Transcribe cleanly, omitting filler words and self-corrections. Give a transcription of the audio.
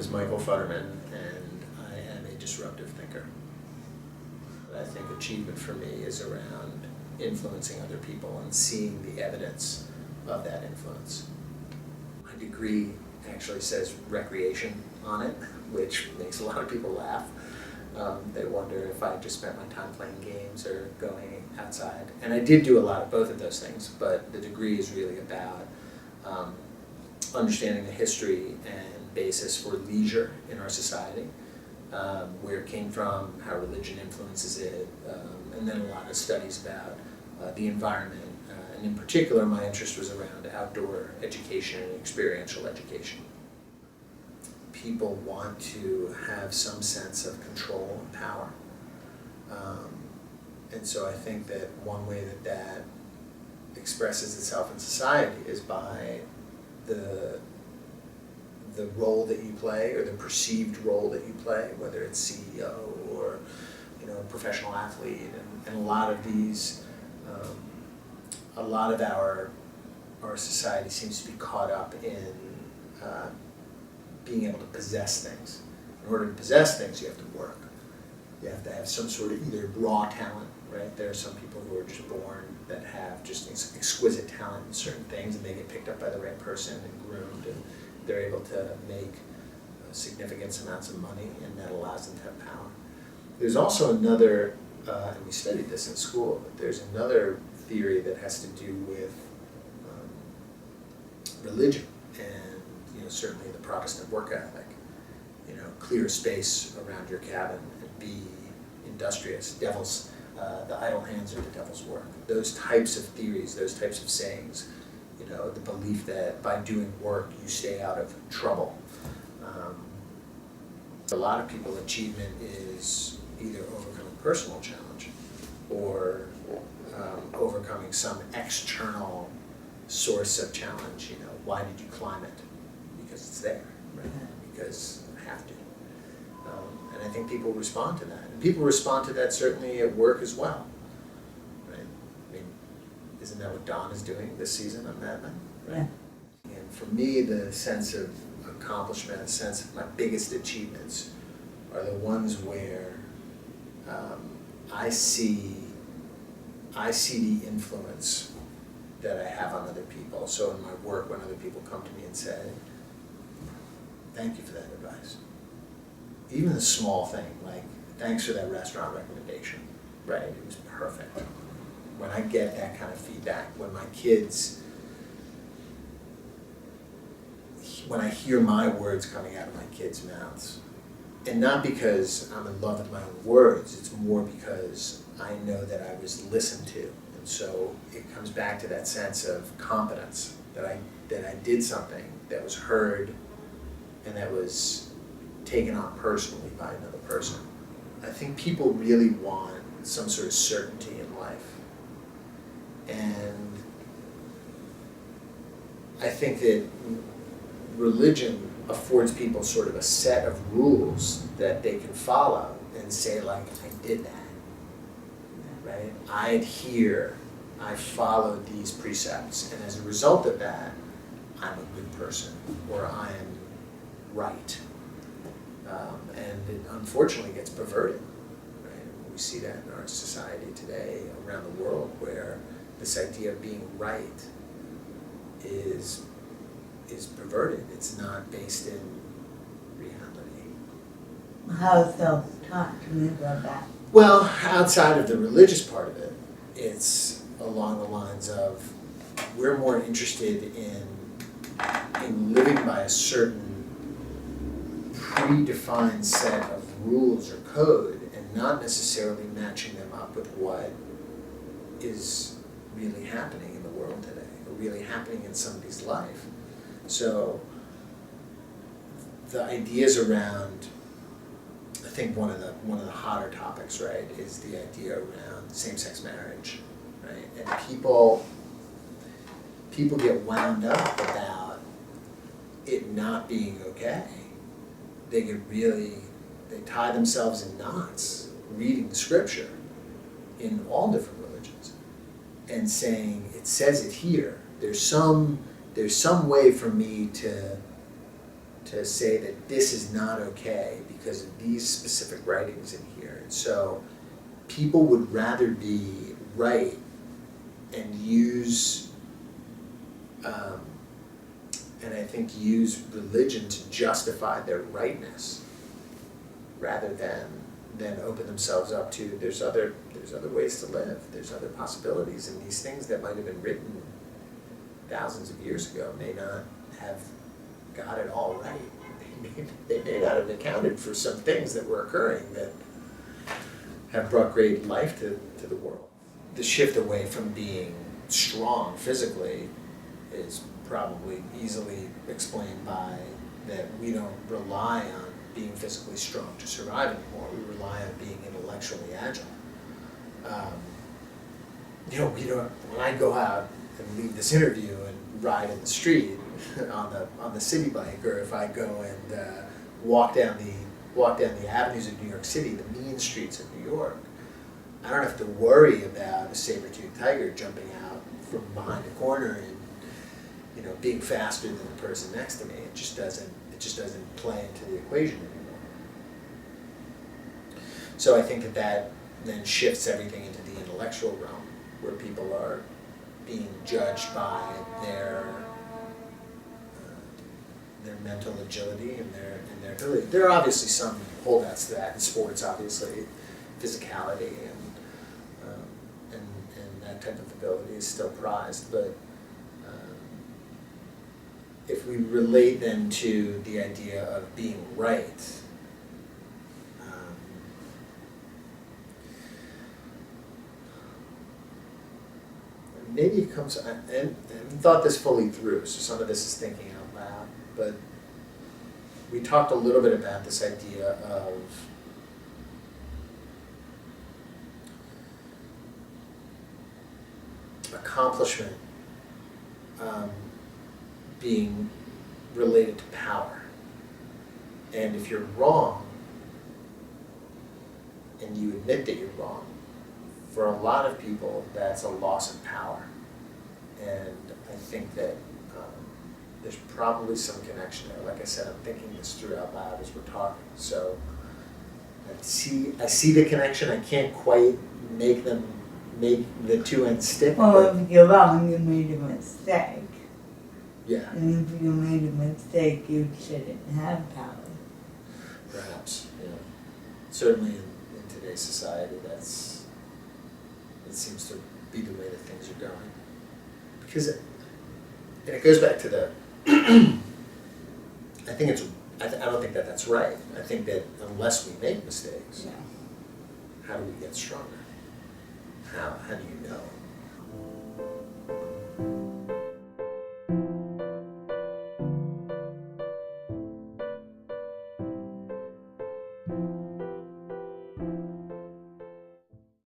is Michael Fudderman, and I am a disruptive thinker. I think achievement for me is around influencing other people and seeing the evidence of that influence. My degree actually says recreation on it, which makes a lot of people laugh. They wonder if I just spent my time playing games or going outside. And I did do a lot of both of those things, but the degree is really about understanding the history and basis for leisure in our society, where it came from, how religion influences it, and then a lot of studies about the environment. And in particular, my interest was around outdoor education and experiential education. People want to have some sense of control and power. And so I think that one way that that expresses itself in society is by the role that you play, or the perceived role that you play, whether it's CEO or professional athlete, and a lot of these, a lot of our society seems to be caught up in being able to possess things. In order to possess things, you have to work. You have to have some sort of either raw talent, right? There are some people who are just born that have just exquisite talent in certain things, and they get picked up by the right person and groomed, and they're able to make significant amounts of money, and that allows them to have power. There's also another, and we studied this in school, but there's another theory that has to do with religion, and certainly the Protestant work ethic. Clear space around your cabin and be industrious. The idle hands are the devil's work. Those types of theories, those types of sayings, the belief that by doing work you stay out of trouble. A lot of people, achievement is either overcoming personal challenge or overcoming some external source of challenge. Why did you climb it? Because it's there, right? Because I have to. And I think people respond to that. And people respond to that certainly at work as well, right? I mean, isn't that what Dawn is doing this season on Mad Men? Right? Yeah. And for me, the sense of accomplishment, the sense of my biggest achievements are the ones where I see the influence that I have on other people. So in my work, when other people come to me and say, thank you for that advice. Even the small thing, like, thanks for that restaurant recommendation, right? It was perfect. When I get that kind of feedback, when I hear my words coming out of my kids' mouths, and not because I'm in love with my own words, it's more because I know that I was listened to. And so it comes back to that sense of competence, that I did something that was heard and that was taken on personally by another person. I think people really want some sort of certainty in life. And I think that religion affords people sort of a set of rules that they can follow and say, like, I did that, right? I adhere, I followed these precepts, and as a result of that, I'm a good person, or I am right. And it unfortunately gets perverted, right? We see that in our society today, around the world, where this idea of being right is perverted. It's not based in reality. How is self-taught? Tell me about that. Well, outside of the religious part of it, it's along the lines of we're more interested in living by a certain predefined set of rules or code, and not necessarily matching them up with what is really happening in the world today, or really happening in somebody's life. So the ideas around, I think one of the hotter topics, right, is the idea around same-sex marriage, right? And people get wound up about it not being okay. They tie themselves in knots reading the scripture in all different religions and saying, it says it here. There's some way for me to to say that this is not okay because of these specific writings in here. And so people would rather be right and use, and I think use religion to justify their rightness rather than open themselves up to there's other ways to live, there's other possibilities, and these things that might have been written thousands of years ago may not have got it all right. They may not have accounted for some things that were occurring that have brought great life to the world. The shift away from being strong physically is probably easily explained by that we don't rely on being physically strong to survive anymore. We rely on being intellectually agile. When I go out and leave this interview and ride in the street on the city bike, or if I go and walk down the avenues of New York City, the mean streets of New York, I don't have to worry about a saber-toothed tiger jumping out from behind a corner and being faster than the person next to me. It just doesn't play into the equation anymore. So I think that then shifts everything into the intellectual realm, where people are being judged by their mental agility and their ability. There are obviously some holdouts to that in sports, obviously, physicality and that type of ability is still prized, but if we relate then to the idea of being right, maybe it comes, I haven't thought this fully through, so some of this is thinking out loud, but we talked a little bit about this idea of accomplishment being related to power. And if you're wrong, and you admit that you're wrong, for a lot of people, that's a loss of power. And I think that there's probably some connection there. Like I said, I'm thinking this through out loud as we're talking. So I see the connection. I can't quite make the two ends stick. Well, if you're wrong, you made a mistake. Yeah. And if you made a mistake, you shouldn't have power. Perhaps, yeah. Certainly in today's society, it seems to be the way that things are going. Because it goes back to the, I don't think that that's right. I think that unless we make mistakes, Yeah. how do we get stronger? How do you